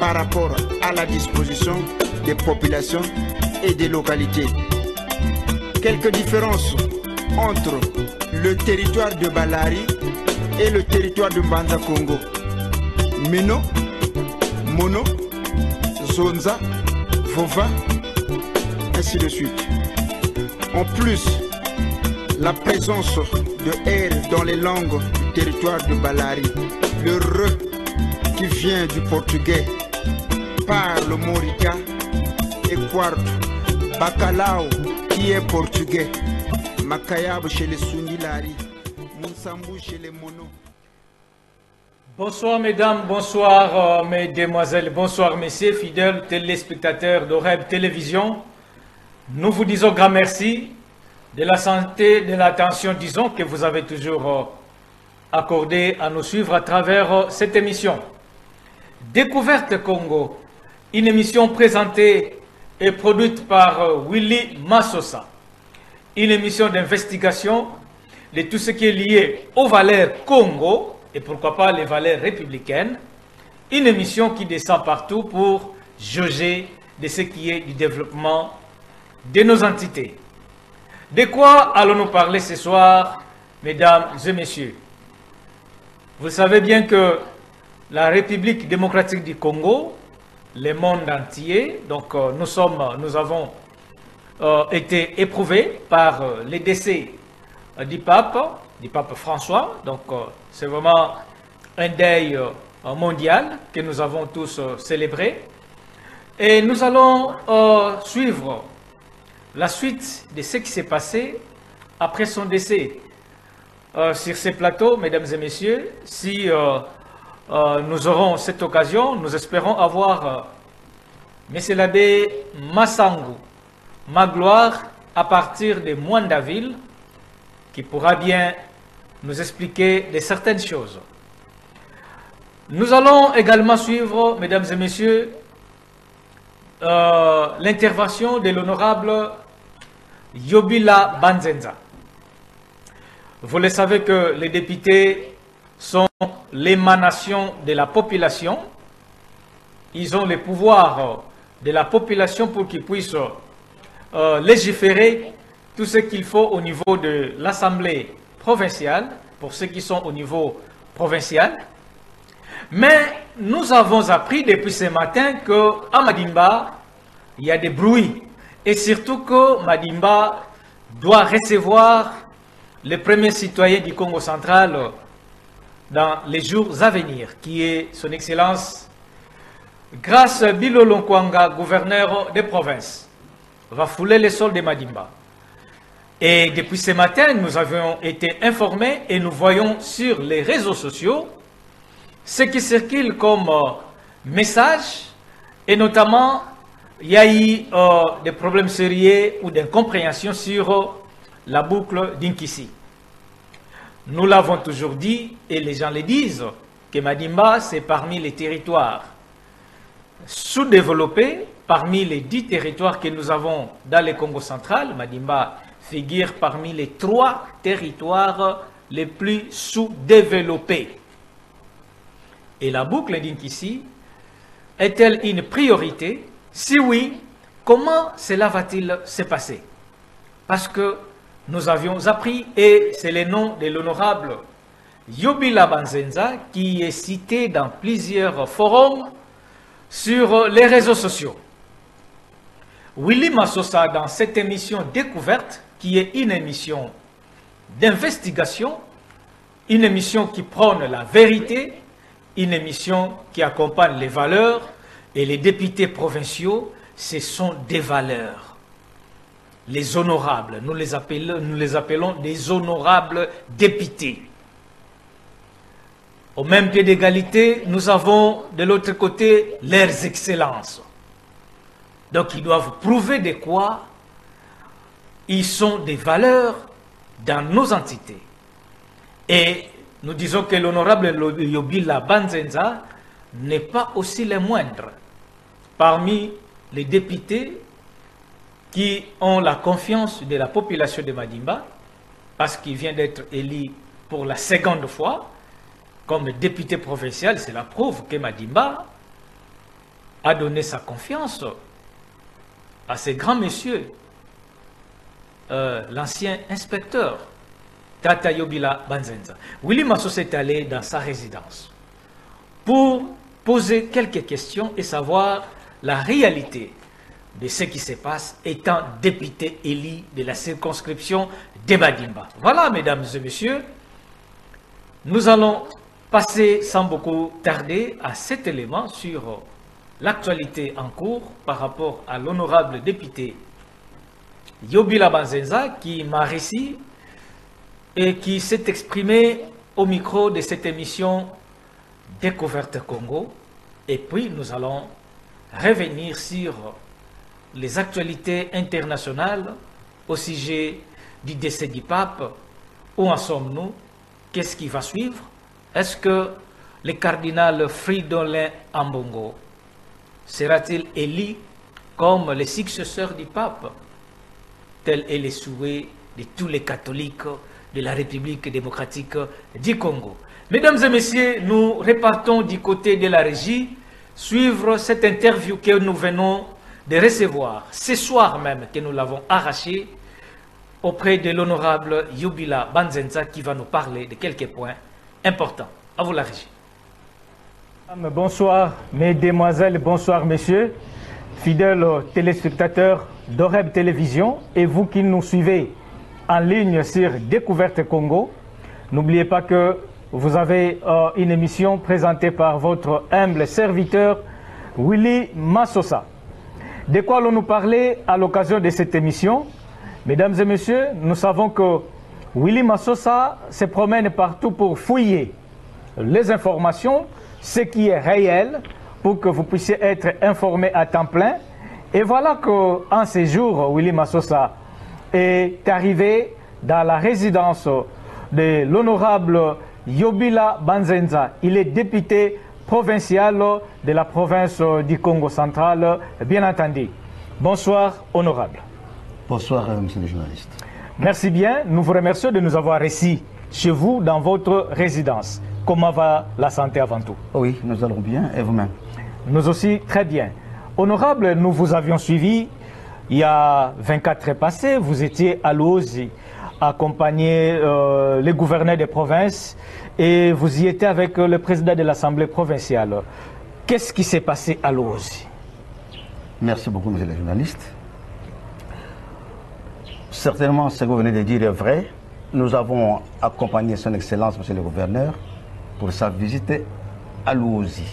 par rapport à la disposition des populations et des localités. Quelques différences entre le territoire de Balari et le territoire de Mbanza Congo. Mino, Mono, Zonza, Vova, ainsi de suite. En plus, la présence de R dans les langues du territoire de Balari, le RE qui vient du portugais par le Morika et Quarto, Bacalao qui est portugais, Makayab chez les Sunilari, Monsambu chez les Mono. Bonsoir mesdames, bonsoir mesdemoiselles, bonsoir messieurs, fidèles téléspectateurs d'Oreb Télévision. Nous vous disons grand merci de la santé, de l'attention, disons, que vous avez toujours accordé à nous suivre à travers cette émission. Découverte Congo, une émission présentée et produite par Willy Massosa. Une émission d'investigation de tout ce qui est lié aux valeurs Congo et pourquoi pas les valeurs républicaines. Une émission qui descend partout pour juger de ce qui est du développement de nos entités. De quoi allons-nous parler ce soir, mesdames et messieurs? Vous savez bien que la République démocratique du Congo, le monde entier, donc nous avons été éprouvés par les décès du pape François. Donc c'est vraiment un deuil mondial que nous avons tous célébré. Et nous allons suivre la suite de ce qui s'est passé après son décès. Sur ces plateaux, mesdames et messieurs, si nous aurons cette occasion, nous espérons avoir M. l'abbé Massangu Magloire à partir de Mwandaville, qui pourra bien nous expliquer de certaines choses. Nous allons également suivre, mesdames et messieurs, l'intervention de l'honorable Yobila Banzenza. Vous le savez que les députés sont l'émanation de la population. Ils ont le pouvoir de la population pour qu'ils puissent légiférer tout ce qu'il faut au niveau de l'Assemblée provinciale, pour ceux qui sont au niveau provincial. Mais nous avons appris depuis ce matin qu'à Madimba, il y a des bruits. Et surtout que Madimba doit recevoir le premier citoyen du Congo central dans les jours à venir, qui est son Excellence Grace Bilolo Nkwanga, gouverneur des provinces, va fouler les sols de Madimba. Et depuis ce matin, nous avons été informés et nous voyons sur les réseaux sociaux ce qui circule comme message, et notamment il y a eu des problèmes sérieux ou d'incompréhension sur la boucle d'Inkissi. Nous l'avons toujours dit, et les gens le disent, que Madimba, c'est parmi les territoires sous-développés, parmi les 10 territoires que nous avons dans le Congo central. Madimba figure parmi les 3 territoires les plus sous-développés. Et la boucle d'Inkissi est-elle une priorité? Si oui, comment cela va-t-il se passer? Parce que nous avions appris, et c'est le nom de l'honorable Yobila Banzenza qui est cité dans plusieurs forums sur les réseaux sociaux. Willy Massosa, dans cette émission Découverte, qui est une émission d'investigation, une émission qui prône la vérité, une émission qui accompagne les valeurs, et les députés provinciaux, ce sont des valeurs. Les honorables, nous les appelons des honorables députés. Au même pied d'égalité, nous avons de l'autre côté leurs excellences. Donc ils doivent prouver de quoi ils sont des valeurs dans nos entités. Et nous disons que l'honorable Yobila Banzenza n'est pas aussi le moindre parmi les députés qui ont la confiance de la population de Madimba, parce qu'il vient d'être élu pour la seconde fois comme député provincial. Cela prouve que Madimba a donné sa confiance à ces grands messieurs, l'ancien inspecteur Tata Yobila Banzenza. Willy Massosa est allé dans sa résidence pour poser quelques questions et savoir la réalité de ce qui se passe étant député élu de la circonscription de Madimba. Voilà, mesdames et messieurs, nous allons passer sans beaucoup tarder à cet élément sur l'actualité en cours par rapport à l'honorable député Yobila Banzenza qui m'a réussi et qui s'est exprimé au micro de cette émission Découverte Congo. Et puis nous allons revenir sur les actualités internationales au sujet du décès du pape. Où en sommes-nous? Qu'est-ce qui va suivre? Est-ce que le cardinal Fridolin Ambongo sera-t-il élu comme le successeur du pape? Tel est le souhait de tous les catholiques de la République démocratique du Congo. Mesdames et messieurs, nous repartons du côté de la régie, suivre cette interview que nous venons de recevoir, ce soir même que nous l'avons arrachée, auprès de l'honorable Yobila Banzenza qui va nous parler de quelques points importants. À vous la régie. Bonsoir mesdemoiselles, bonsoir messieurs, fidèles téléspectateurs d'Oreb Télévision et vous qui nous suivez en ligne sur Découverte Congo. N'oubliez pas que vous avez une émission présentée par votre humble serviteur Willy Massosa. De quoi allons-nous parler à l'occasion de cette émission? Mesdames et messieurs, nous savons que Willy Massosa se promène partout pour fouiller les informations, ce qui est réel, pour que vous puissiez être informés à temps plein. Et voilà qu'en ces jours, Willy Massosa est arrivé dans la résidence de l'honorable Yobila Banzenza. Il est député provincial de la province du Congo central, bien entendu. Bonsoir, honorable. Bonsoir, monsieur le journaliste. Merci bien. Nous vous remercions de nous avoir reçus chez vous, dans votre résidence. Comment va la santé avant tout? Oui, nous allons bien. Et vous-même? Nous aussi, très bien. Honorable, nous vous avions suivi il y a 24 heures passées. Vous étiez à Luozi, accompagné les gouverneurs des provinces, et vous y étiez avec le président de l'Assemblée provinciale. Qu'est-ce qui s'est passé à Luozi? Merci beaucoup, monsieur le journaliste. Certainement, ce que vous venez de dire est vrai. Nous avons accompagné son Excellence, monsieur le gouverneur, pour sa visite à Luozi.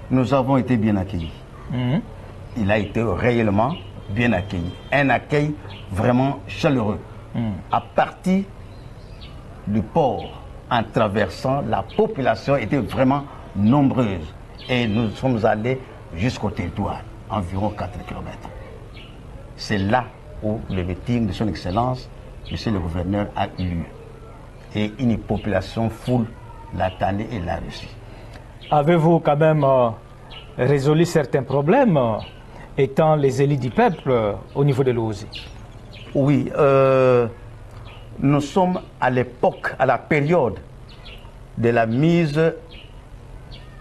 Nous avons été bien accueillis. Il a été réellement bien accueilli. Un accueil vraiment chaleureux. À partir du port, en traversant, la population était vraiment nombreuse. Et nous sommes allés jusqu'au territoire, environ 4 km. C'est là où le meeting de son Excellence, monsieur le gouverneur, a eu lieu. Et une population foule l'attendait et l'a reçu. Avez-vous quand même résolu certains problèmes étant les élus du peuple au niveau de Luozi? Oui, nous sommes à l'époque, à la période de la mise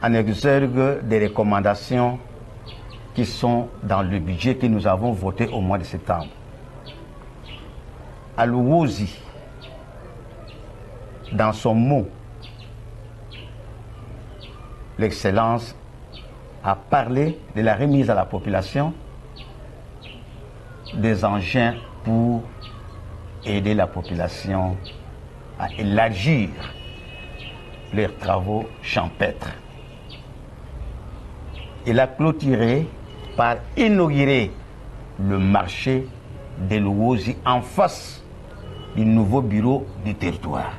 en exergue des recommandations qui sont dans le budget que nous avons voté au mois de septembre. À Luozi, dans son mot, l'Excellence a parlé de la remise à la population des engins pour aider la population à élargir leurs travaux champêtres. Il a clôturé par inaugurer le marché de Luozi en face du nouveau bureau du territoire.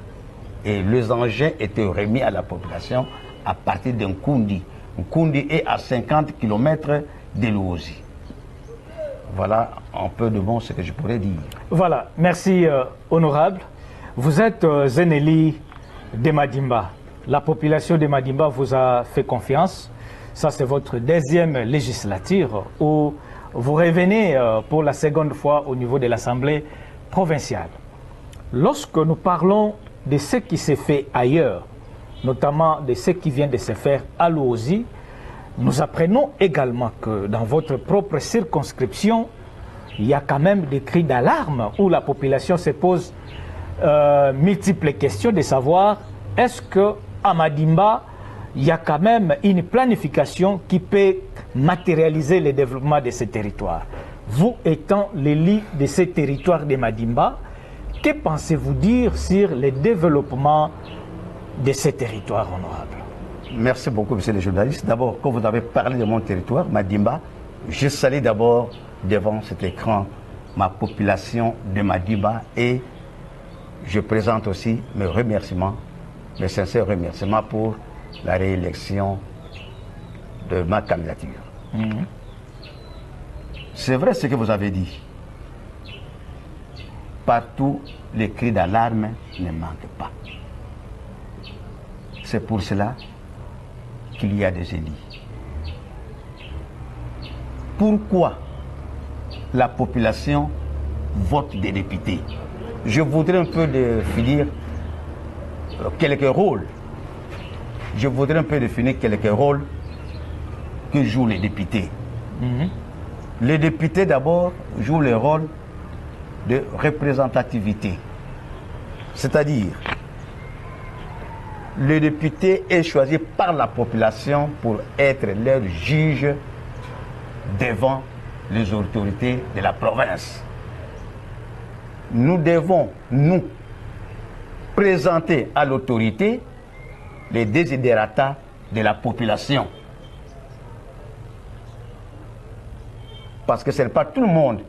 Et les engins étaient remis à la population à partir d'un Kundi. Kundi est à 50 km de Luozi. Voilà un peu de bon ce que je pourrais dire. Voilà, merci honorable. Vous êtes un élu de Madimba. La population de Madimba vous a fait confiance. Ça, c'est votre deuxième législature où vous revenez pour la seconde fois au niveau de l'Assemblée provinciale. Lorsque nous parlons de ce qui s'est fait ailleurs, notamment de ce qui vient de se faire à Luozi, nous apprenons également que dans votre propre circonscription, il y a quand même des cris d'alarme où la population se pose multiples questions de savoir est-ce qu'à Madimba, il y a quand même une planification qui peut matérialiser le développement de ces territoires. Vous étant l'élu de ces territoires de Madimba, que pensez-vous dire sur le développement de ces territoires honorables? Merci beaucoup, monsieur le journaliste. D'abord, quand vous avez parlé de mon territoire, Madimba, je salue d'abord devant cet écran ma population de Madimba et je présente aussi mes remerciements, mes sincères remerciements pour la réélection de ma candidature. C'est vrai ce que vous avez dit. Partout, les cris d'alarme ne manquent pas. C'est pour cela qu'il y a des élus. Pourquoi la population vote des députés? Je voudrais un peu définir quelques rôles. Je voudrais un peu définir quelques rôles que jouent les députés. Les députés, d'abord, jouent le rôle de représentativité. C'est-à-dire, le député est choisi par la population pour être leur juge devant les autorités de la province. Nous devons, nous, présenter à l'autorité les desiderata de la population. Parce que ce n'est pas tout le monde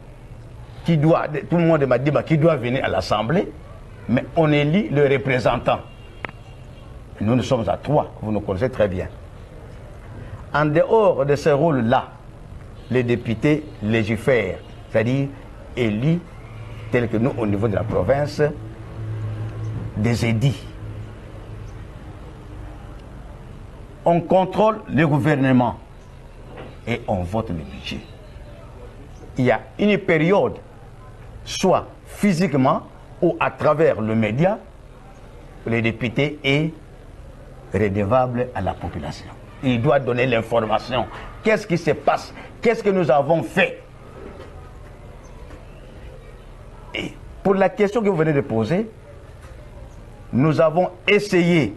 qui doit, tout le monde de Madimba qui doit venir à l'Assemblée, mais on élit le représentant. Nous, nous sommes à 3, vous nous connaissez très bien. En dehors de ce rôle-là, les députés légifèrent, c'est-à-dire élus, tels que nous, au niveau de la province, des édits. On contrôle le gouvernement et on vote le budget. Il y a une période, soit physiquement ou à travers le média, le député est redevable à la population. Il doit donner l'information. Qu'est-ce qui se passe? Qu'est-ce que nous avons fait? Et pour la question que vous venez de poser, nous avons essayé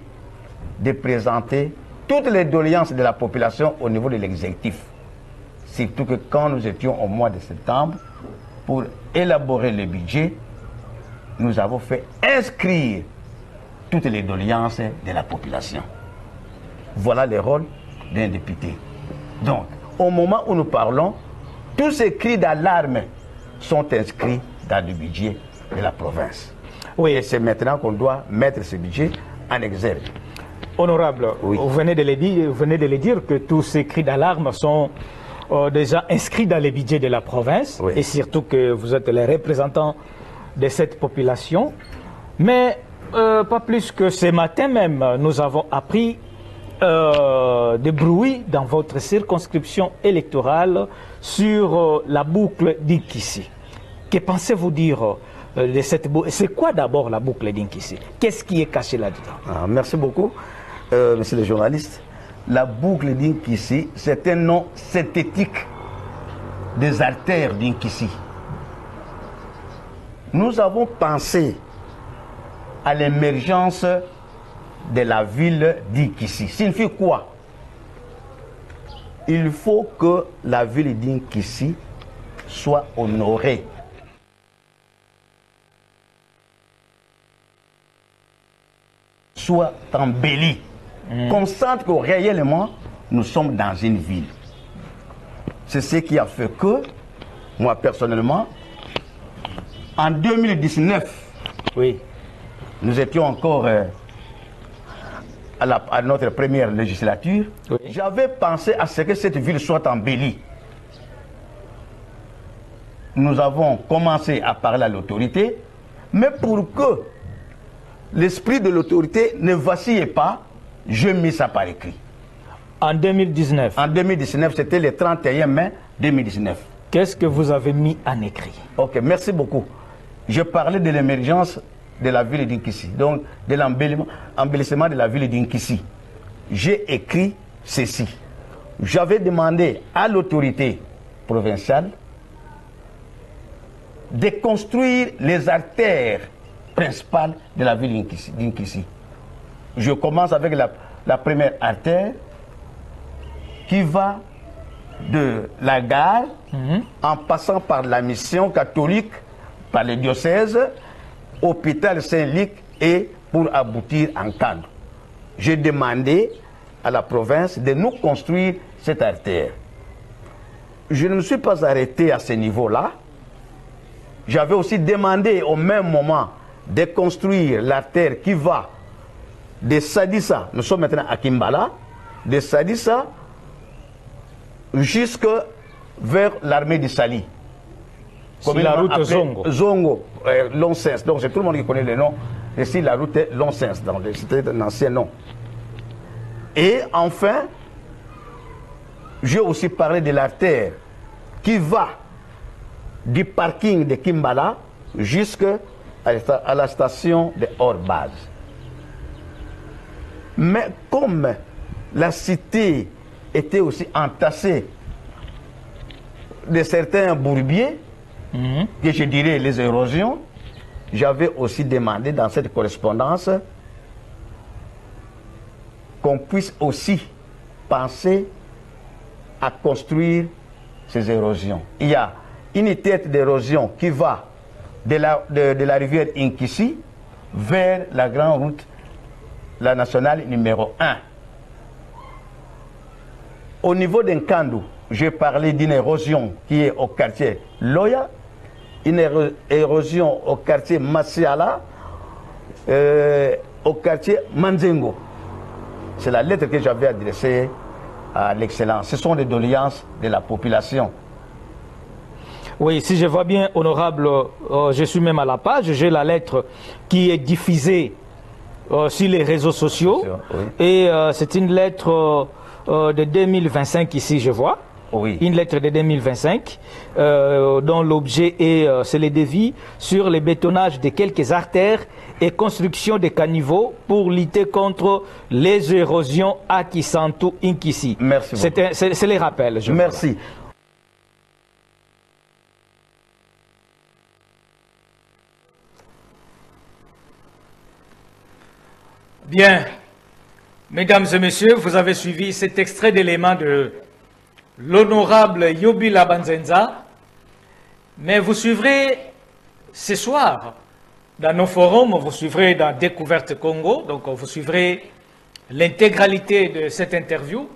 de présenter toutes les doléances de la population au niveau de l'exécutif. Surtout que quand nous étions au mois de septembre, pour élaborer le budget, nous avons fait inscrire toutes les doléances de la population. Voilà le rôle d'un député. Donc, au moment où nous parlons, tous ces cris d'alarme sont inscrits dans le budget de la province. Oui. Et c'est maintenant qu'on doit mettre ce budget en exergue. Honorable, oui. Vous venez de le dire que tous ces cris d'alarme sont déjà inscrits dans le budget de la province, oui. Et surtout que vous êtes les représentants de cette population. Mais pas plus que ce matin même, nous avons appris des bruits dans votre circonscription électorale sur la boucle d'Inkissi. Que pensez-vous dire de cette boucle? C'est quoi d'abord la boucle d'Inkissi? Qu'est-ce qui est caché là-dedans? Merci beaucoup, monsieur le journaliste. La boucle d'Inkissi, c'est un nom synthétique des artères d'Inkissi. Nous avons pensé à l'émergence de la ville d'Inkissi. Signifie quoi? Il faut que la ville d'Inkissi soit honorée. Soit embellie. Qu'on sente que réellement, nous sommes dans une ville. C'est ce qui a fait que, moi personnellement, en 2019, oui, nous étions encore à notre première législature, oui. J'avais pensé à ce que cette ville soit embellie. Nous avons commencé à parler à l'autorité, mais pour que l'esprit de l'autorité ne vacille pas, je mis ça par écrit. En 2019? En 2019, c'était le 31 mai 2019. Qu'est-ce que vous avez mis en écrit? Ok, merci beaucoup. Je parlais de l'émergence de la ville d'Inkissi, donc de l'embellissement de la ville d'Inkissi. J'ai écrit ceci. j'avais demandé à l'autorité provinciale de construire les artères principales de la ville d'Inkissi. Je commence avec la première artère qui va de la gare en passant par la mission catholique, par le diocèse, hôpital Saint-Luc et pour aboutir en Kano. J'ai demandé à la province de nous construire cette artère. Je ne me suis pas arrêté à ce niveau-là. J'avais aussi demandé au même moment de construire l'artère qui va de Sadissa, nous sommes maintenant à Kimbala, de Sadissa jusque vers l'armée de Sali. Comme la route Zongo. Zongo, Long-Sens. Donc c'est tout le monde qui connaît le nom. Ici, la route est Long-Sens, c'était un ancien nom. Et enfin, j'ai aussi parlé de l'artère qui va du parking de Kimbala jusqu'à la station de hors-base. Mais comme la cité était aussi entassée de certains bourbiers, que je dirais les érosions, j'avais aussi demandé dans cette correspondance qu'on puisse aussi penser à construire ces érosions. Il y a une tête d'érosion qui va de la rivière Inkissi vers la grande route, la nationale numéro 1. Au niveau d'Nkandou, j'ai parlé d'une érosion qui est au quartier Loya, une érosion au quartier Masiala, au quartier Manzengo. C'est la lettre que j'avais adressée à l'Excellence. Ce sont des doléances de la population. Oui, si je vois bien, honorable, je suis même à la page, j'ai la lettre qui est diffusée sur les réseaux sociaux. Oui. Et c'est une lettre de 2025 ici, je vois. Oui. Une lettre de 2025 dont l'objet est c'est les devis sur le bétonnage de quelques artères et construction de caniveaux pour lutter contre les érosions à Kisantu Inkissi. Merci beaucoup. C'est les rappels. Merci. Bien, mesdames et messieurs, vous avez suivi cet extrait d'éléments de l'honorable Yobila Banzenza, mais vous suivrez ce soir dans nos forums, vous suivrez dans Découverte Congo, donc vous suivrez l'intégralité de cette interview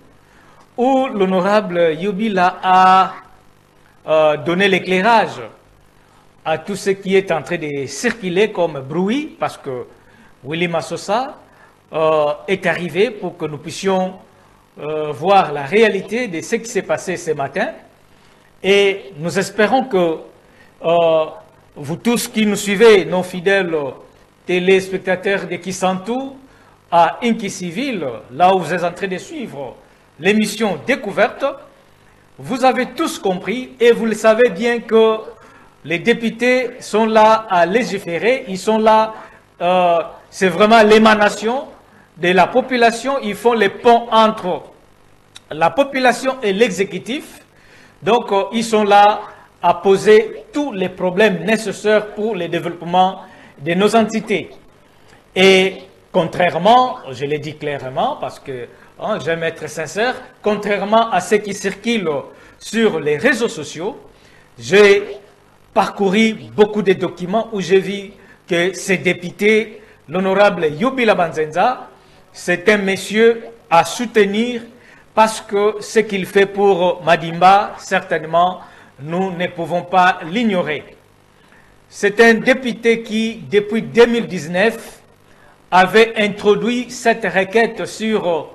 où l'honorable Yobila a donné l'éclairage à tout ce qui est en train de circuler comme bruit, parce que Willy Massosa est arrivé pour que nous puissions voir la réalité de ce qui s'est passé ce matin. Et nous espérons que vous tous qui nous suivez, nos fidèles téléspectateurs de Kisantu à Inkissiville, là où vous êtes en train de suivre l'émission Découverte, vous avez tous compris et vous le savez bien que les députés sont là à légiférer, ils sont là, c'est vraiment l'émanation de la population, ils font les ponts entre la population et l'exécutif. Donc, ils sont là à poser tous les problèmes nécessaires pour le développement de nos entités. Et contrairement, je l'ai dit clairement parce que j'aime être sincère, contrairement à ce qui circule sur les réseaux sociaux, j'ai parcouru beaucoup de documents où j'ai vu que ces députés, l'honorable Yobila Banzenza, c'est un monsieur à soutenir parce que ce qu'il fait pour Madimba, certainement, nous ne pouvons pas l'ignorer. C'est un député qui, depuis 2019, avait introduit cette requête sur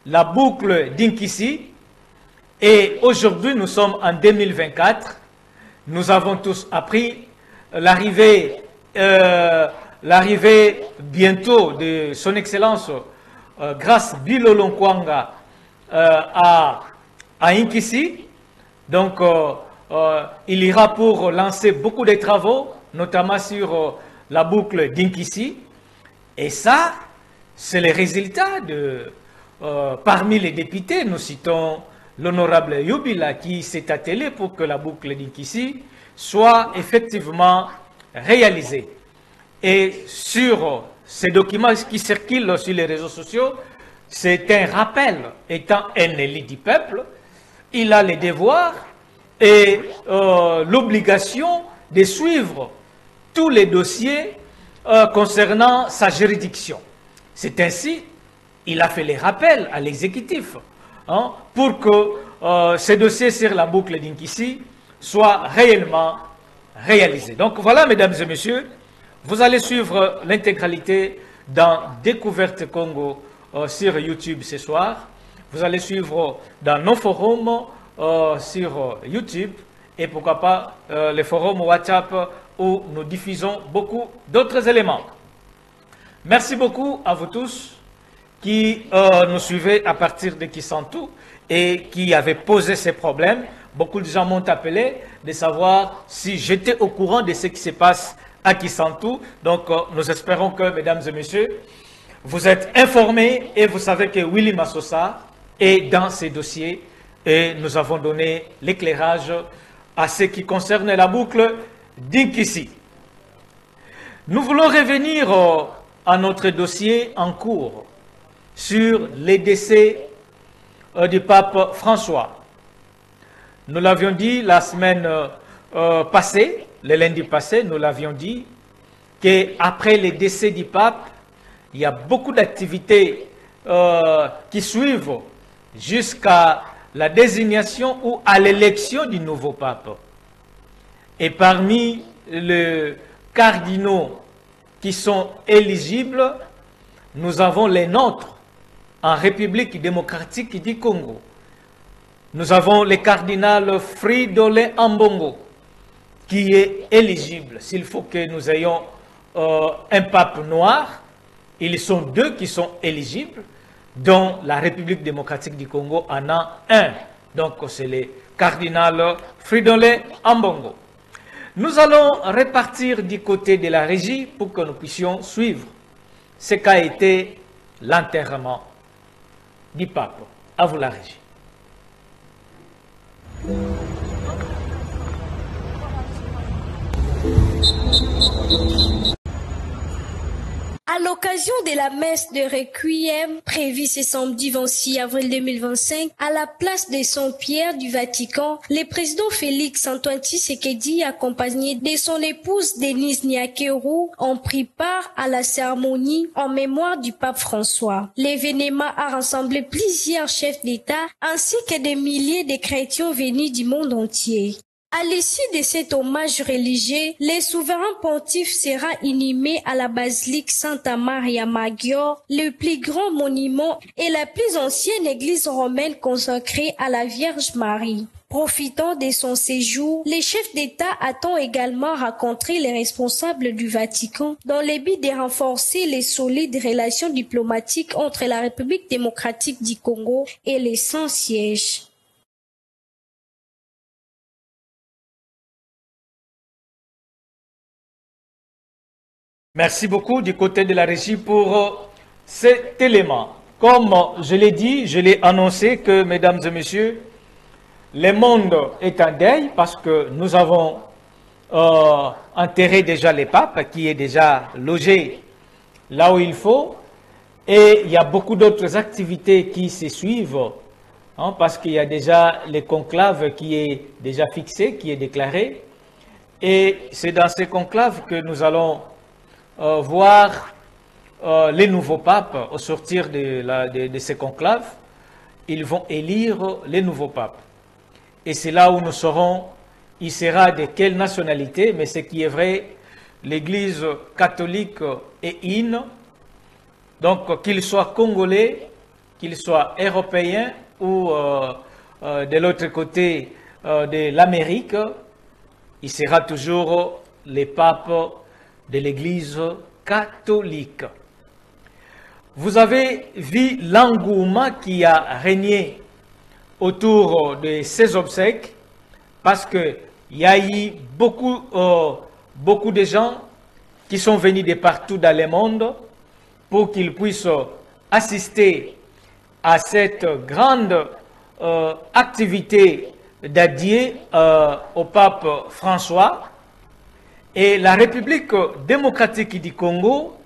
la boucle d'Inkissi. Et aujourd'hui, nous sommes en 2024. Nous avons tous appris l'arrivée bientôt de son Excellence grâce Bilolo Nkwanga à Inkissi. Donc, il ira pour lancer beaucoup de travaux, notamment sur la boucle d'Inkissi. Et ça, c'est le résultat de... parmi les députés, nous citons l'honorable Yubila qui s'est attelé pour que la boucle d'Inkissi soit effectivement réalisée. Et sur ces documents qui circulent sur les réseaux sociaux, c'est un rappel. Étant un élu du peuple, il a les devoirs et l'obligation de suivre tous les dossiers concernant sa juridiction. C'est ainsi, il a fait les rappels à l'exécutif pour que ces dossiers sur la boucle d'Inkissi soient réellement réalisés. Donc voilà, mesdames et messieurs, vous allez suivre l'intégralité dans Découverte Congo sur YouTube ce soir. Vous allez suivre dans nos forums sur YouTube et pourquoi pas les forums WhatsApp où nous diffusons beaucoup d'autres éléments. Merci beaucoup à vous tous qui nous suivez à partir de Kisantu et qui avaient posé ces problèmes. Beaucoup de gens m'ont appelé de savoir si j'étais au courant de ce qui se passe à Kisantu. Donc, nous espérons que, mesdames et messieurs, vous êtes informés et vous savez que Willy Massosa est dans ces dossiers et nous avons donné l'éclairage à ce qui concerne la boucle d'Inkissi. Nous voulons revenir à notre dossier en cours sur les décès du pape François. Nous l'avions dit la semaine passée, le lundi passé, nous l'avions dit qu'après les décès du pape, il y a beaucoup d'activités qui suivent jusqu'à la désignation ou à l'élection du nouveau pape. Et parmi les cardinaux qui sont éligibles, nous avons les nôtres en République démocratique du Congo. Nous avons le cardinal Fridolin Ambongo qui est éligible. S'il faut que nous ayons un pape noir, ils sont deux qui sont éligibles, dont la République démocratique du Congo en a un. Donc c'est le cardinal Fridolin Ambongo. Nous allons repartir du côté de la régie pour que nous puissions suivre ce qu'a été l'enterrement du pape. À vous la régie. À l'occasion de la messe de Requiem prévue ce samedi 26 avril 2025 à la place de Saint-Pierre du Vatican, le président Félix Antoine Tshisekedi, accompagné de son épouse Denise Nyakeru, ont pris part à la cérémonie en mémoire du pape François. L'événement a rassemblé plusieurs chefs d'État ainsi que des milliers de chrétiens venus du monde entier. À l'issue de cet hommage religieux, le souverain pontife sera inhumé à la basilique Santa Maria Maggiore, le plus grand monument et la plus ancienne église romaine consacrée à la Vierge Marie. Profitant de son séjour, les chefs d'État attendent également rencontrer les responsables du Vatican dans le but de renforcer les solides relations diplomatiques entre la République démocratique du Congo et les Saint-Sièges. Merci beaucoup du côté de la régie pour cet élément. Comme je l'ai dit, je l'ai annoncé que, mesdames et messieurs, le monde est en deuil parce que nous avons enterré déjà le pape qui est déjà logé là où il faut. Et il y a beaucoup d'autres activités qui se suivent parce qu'il y a déjà le conclave qui est déjà fixé, qui est déclaré. Et c'est dans ce conclave que nous allons voir les nouveaux papes au sortir de ces conclaves. Ils vont élire les nouveaux papes. Et c'est là où nous saurons, il sera de quelle nationalité, mais ce qui est vrai, l'Église catholique est in. Donc qu'il soit congolais, qu'il soit européen ou de l'autre côté de l'Amérique, il sera toujours le pape de l'Église catholique. Vous avez vu l'engouement qui a régné autour de ces obsèques parce qu'il y a eu beaucoup de gens qui sont venus de partout dans le monde pour qu'ils puissent assister à cette grande activité d'adieu au pape François, et la République démocratique du Congo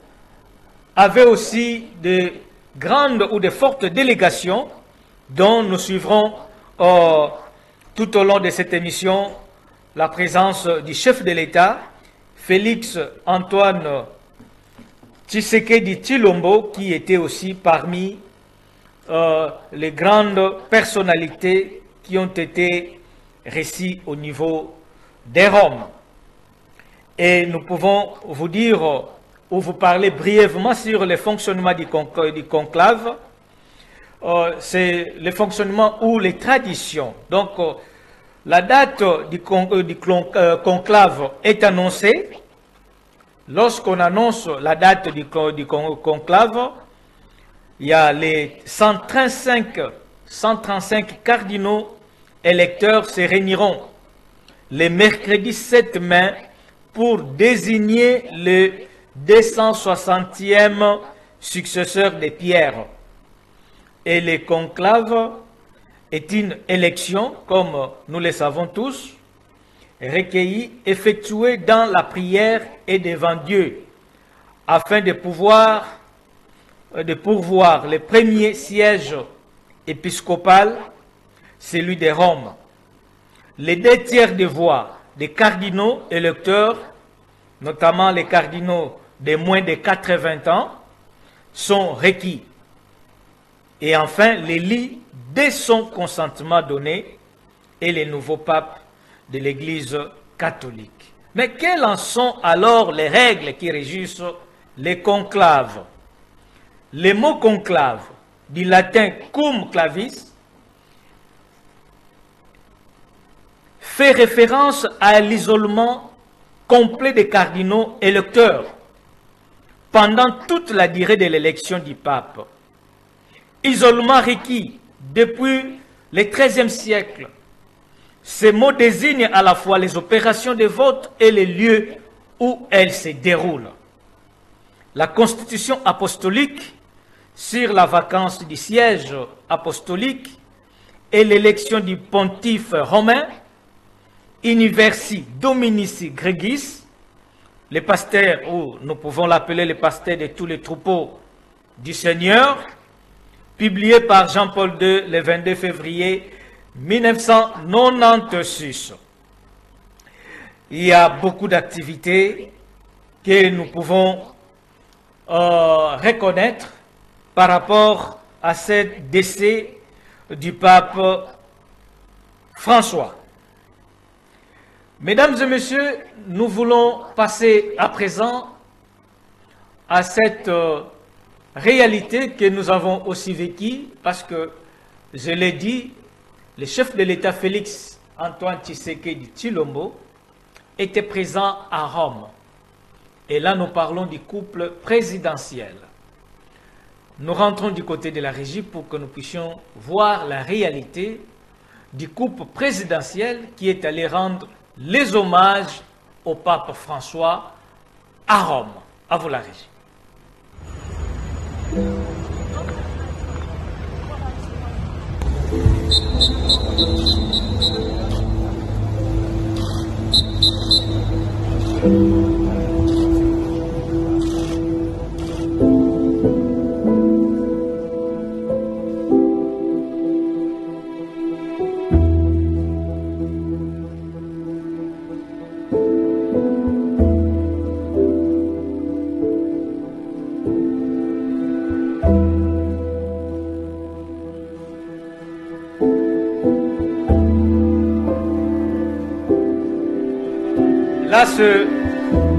avait aussi de grandes ou de fortes délégations dont nous suivrons tout au long de cette émission la présence du chef de l'État, Félix Antoine Tshisekedi Tshilombo, qui était aussi parmi les grandes personnalités qui ont été reçues au niveau des Roms. Et nous pouvons vous dire ou vous parler brièvement sur le fonctionnement du conclave. C'est le fonctionnement ou les traditions. Donc, la date du conclave est annoncée. Lorsqu'on annonce la date du conclave, il y a les 135 cardinaux électeurs se réuniront le mercredi 7 mai pour désigner le 260e successeur de Pierre. Et le conclave est une élection, comme nous le savons tous, recueillie, effectuée dans la prière et devant Dieu, afin de pourvoir le premier siège épiscopal, celui de Rome. Les 2 tiers des voix des cardinaux électeurs, notamment les cardinaux de moins de 80 ans, sont requis. Et enfin, l'élit, dès son consentement donné, est le nouveau pape de l'Église catholique. Mais quelles en sont alors les règles qui régissent les conclaves? Le mot conclave, du latin cum clavis, fait référence à l'isolement complet des cardinaux électeurs pendant toute la durée de l'élection du pape. Isolement requis depuis le XIIIe siècle. Ce mot désigne à la fois les opérations de vote et les lieux où elles se déroulent. La constitution apostolique sur la vacance du siège apostolique et l'élection du pontife romain, Universi Dominici Gregis, le pasteur, ou nous pouvons l'appeler le pasteur de tous les troupeaux du Seigneur, publié par Jean-Paul II le 22 février 1996. Il y a beaucoup d'activités que nous pouvons reconnaître par rapport à ce décès du pape François. Mesdames et messieurs, nous voulons passer à présent à cette réalité que nous avons aussi vécue, parce que, je l'ai dit, le chef de l'État Félix Antoine Tshisekedi Tshilombo était présent à Rome. Et là, nous parlons du couple présidentiel. Nous rentrons du côté de la régie pour que nous puissions voir la réalité du couple présidentiel qui est allé rendre les hommages au pape François à Rome. À vous la régie. Là,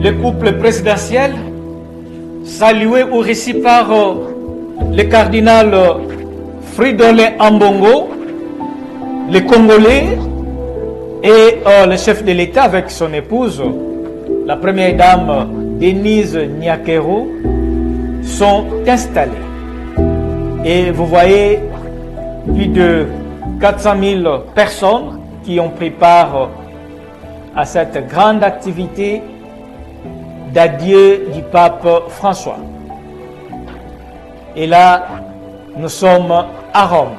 le couple présidentiel, salué ou reçu par le cardinal Fridolin Ambongo, le Congolais, et le chef de l'État avec son épouse, la première dame Denise Nyakero, sont installés. Et vous voyez plus de 400 000 personnes qui ont pris part à cette grande activité d'adieu du pape François. Et là, nous sommes à Rome.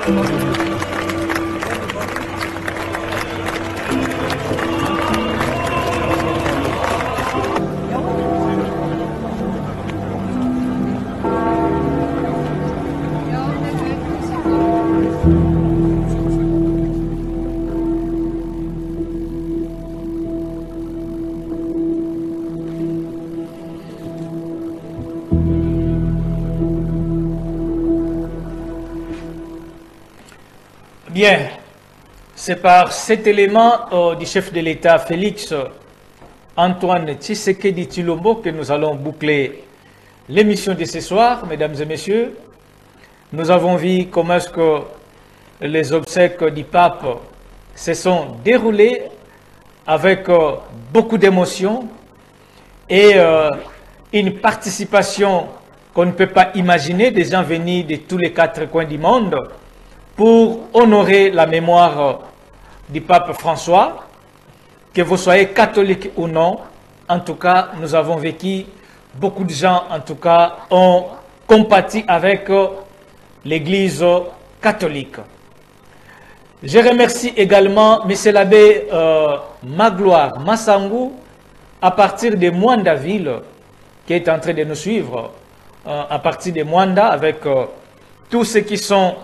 Bien, c'est par cet élément du chef de l'État Félix Antoine Tshisekedi Tshilombo que nous allons boucler l'émission de ce soir, mesdames et messieurs. Nous avons vu comment est-ce que les obsèques du pape se sont déroulées avec beaucoup d'émotion et une participation qu'on ne peut pas imaginer, des gens venus de tous les 4 coins du monde pour honorer la mémoire du pape François, que vous soyez catholique ou non. En tout cas, nous avons vécu, beaucoup de gens, en tout cas, ont compati avec l'Église catholique. Je remercie également M. l'abbé Magloire Massangou, à partir de Mwanda-Ville, qui est en train de nous suivre, à partir de Mwanda, avec tous ceux qui sont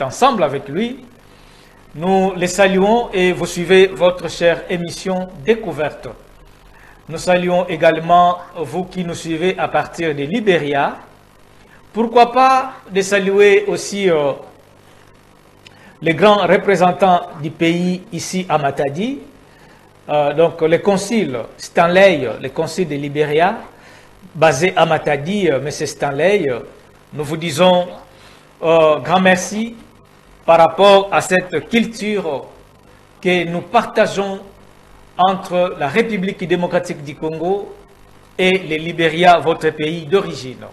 ensemble avec lui. Nous les saluons et vous suivez votre chère émission Découverte. Nous saluons également vous qui nous suivez à partir de Libéria. Pourquoi pas de saluer aussi les grands représentants du pays ici à Matadi, donc le concile Stanley, le concile de Libéria, basé à Matadi, M. Stanley. Nous vous disons grand merci par rapport à cette culture que nous partageons entre la République démocratique du Congo et le Libéria, votre pays d'origine.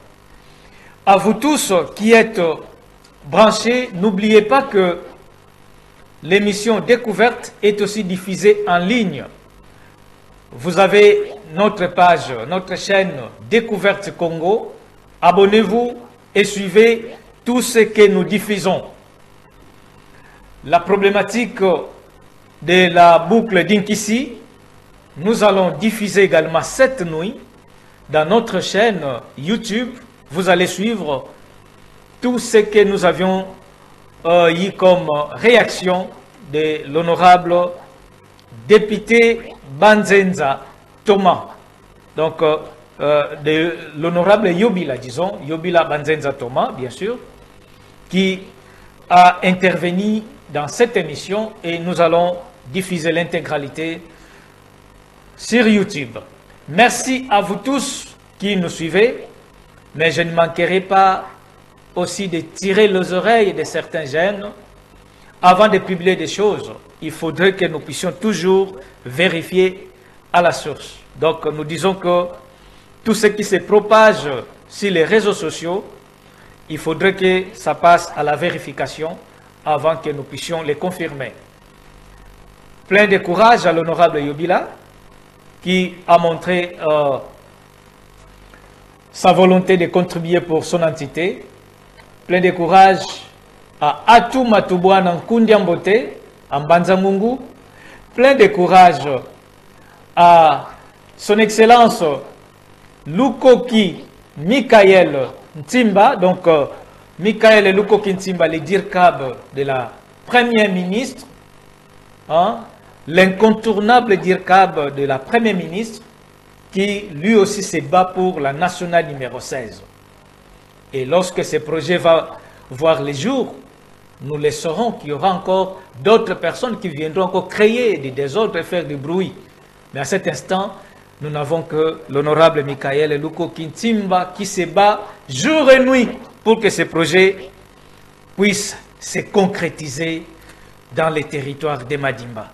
À vous tous qui êtes branchés, n'oubliez pas que l'émission Découverte est aussi diffusée en ligne. Vous avez notre page, notre chaîne Découverte Congo. Abonnez-vous et suivez tout ce que nous diffusons. La problématique de la boucle d'Inkisi, nous allons diffuser également cette nuit dans notre chaîne YouTube. Vous allez suivre tout ce que nous avions eu comme réaction de l'honorable député Banzenza Thomas. Donc, de l'honorable Yobila, disons, Yobila Banzenza Thomas, bien sûr, qui a intervenu dans cette émission et nous allons diffuser l'intégralité sur YouTube. Merci à vous tous qui nous suivez, mais je ne manquerai pas aussi de tirer les oreilles de certains jeunes. Avant de publier des choses, il faudrait que nous puissions toujours vérifier à la source. Donc nous disons que tout ce qui se propage sur les réseaux sociaux, il faudrait que ça passe à la vérification avant que nous puissions les confirmer. Plein de courage à l'honorable Yobila, qui a montré sa volonté de contribuer pour son entité. Plein de courage à Atou Matubouana Nkundiambote, en Banzamungu. Plein de courage à son Excellence Lukoki Michael Ntimba, donc Michael Lukoki Ntimba, le DIRCAB de la Première ministre, hein, l'incontournable DIRCAB de la Première ministre, qui lui aussi se bat pour la nationale numéro 16. Et lorsque ce projet va voir les jours, nous le saurons qu'il y aura encore d'autres personnes qui viendront encore créer des désordres et faire du bruit. Mais à cet instant, nous n'avons que l'honorable Michael Lukoki Ntimba qui se bat jour et nuit pour que ce projet puisse se concrétiser dans les territoires de Madimba.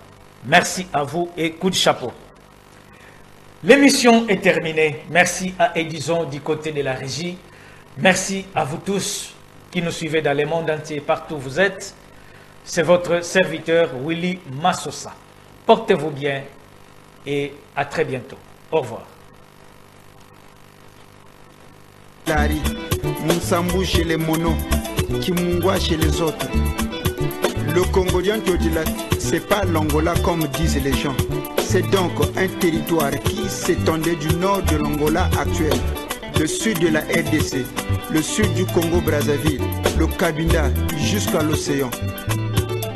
Merci à vous et coup de chapeau. L'émission est terminée. Merci à Edison du côté de la régie. Merci à vous tous qui nous suivez dans le monde entier, partout où vous êtes. C'est votre serviteur Willy Massosa. Portez-vous bien et à très bientôt. Au revoir. Lari, Moussambu chez les monos, Kimungwa chez les autres. Le Congolien Todila, c'est pas l'Angola comme disent les gens. C'est donc un territoire qui s'étendait du nord de l'Angola actuel, le sud de la RDC, le sud du Congo-Brazzaville, le Cabinda jusqu'à l'océan.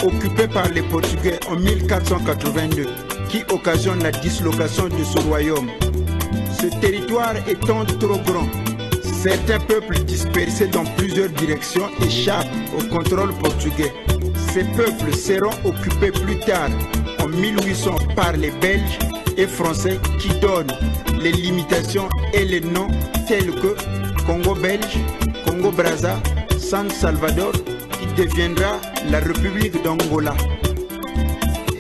Occupé par les Portugais en 1482, qui occasionne la dislocation de ce royaume. Ce territoire étant trop grand, certains peuples dispersés dans plusieurs directions échappent au contrôle portugais. Ces peuples seront occupés plus tard, en 1800, par les Belges et Français qui donnent les limitations et les noms tels que Congo belge, Congo Brazza, San Salvador, qui deviendra la République d'Angola.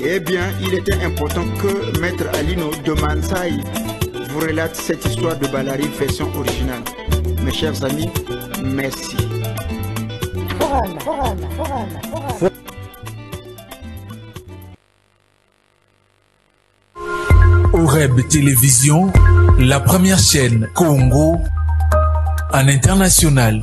Eh bien, il était important que Maître Alino de Mansaï vous relate cette histoire de Balari version originale. Mes chers amis, merci. OREB Télévision, la première chaîne Congo en international.